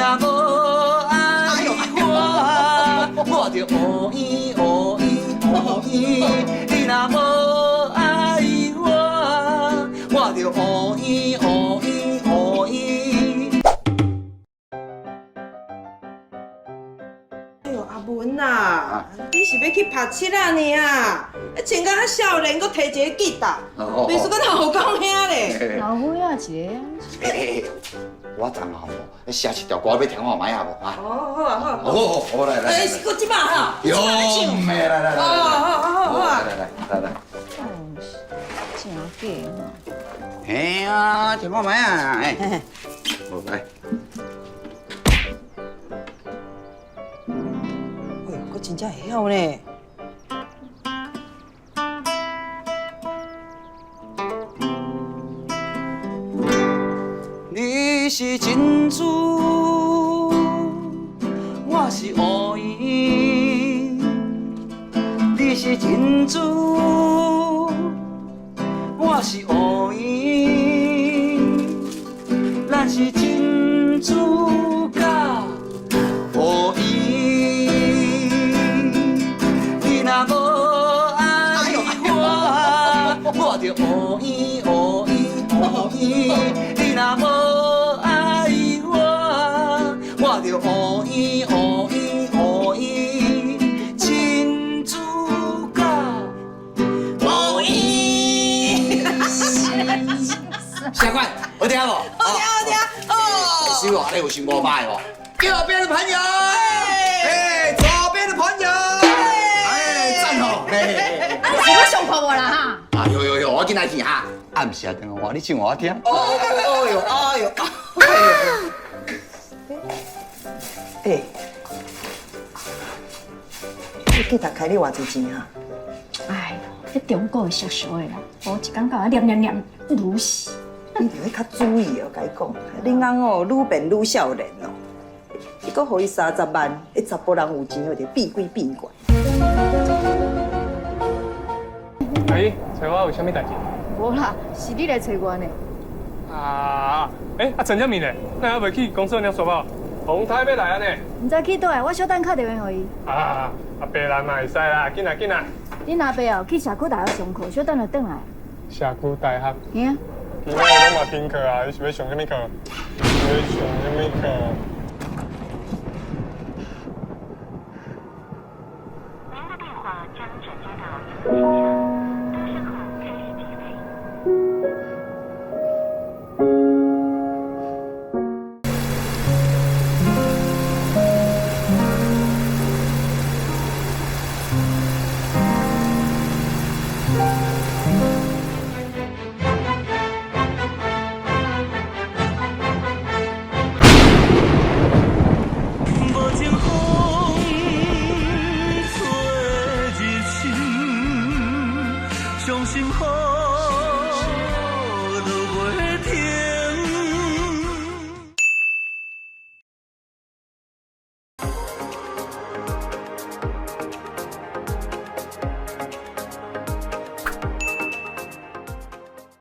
若无爱我，我就乌烟乌烟乌烟。你若无爱我，我就乌烟乌烟乌烟。哎呦，阿文啊，你是要去拍七啊呢啊？穿甲较少年，搁摕一个吉他，秘书搁头讲遐咧。老虎呀，一个。我昨下写一条歌要听看卖啊无啊？好啊好啊。好来来。哎，是搁即摆哈？哟，唔系来。好啊。来。哦，真假嘛？哎呀，听看卖啊，哎。好来。哎呦，搁真正会晓呢。你是珍珠，我是乌烟。你是珍珠，我是乌烟。咱是珍珠甲乌烟。你若无爱我，我就乌烟乌烟乌烟。你若无爱我，我就乌烟乌烟乌烟，珍珠甲乌烟。下官，好听无？好听哦。收下，你有想过卖无？右边的朋友，哎，左边的朋友，哎，赞哦！啊，你是要上课无啦哈？啊，有，我进来听哈。暗时啊，等我，你唱我听。哎呦。哎，你吉他开你偌济钱啊？哎呦，迄中国俗俗的啦，无一感觉念如死。你着要较注意哦，甲伊讲，恁翁哦愈变愈少年哦。你搁互伊30万，迄查甫人有钱哦，就变鬼变怪。阿姨，找我有啥物代志？无啦，是你来找我呢。陈正明呢？那还未去公司领书包？洪太要来啊呢？唔知去倒来，我小等敲电话给伊。阿伯来嘛会使啦，紧来。恁阿伯哦去社区大学上课，小等就转来。社区大学。嘿啊。今仔日拢嘛停课啊，你是要上什么课？是要上什么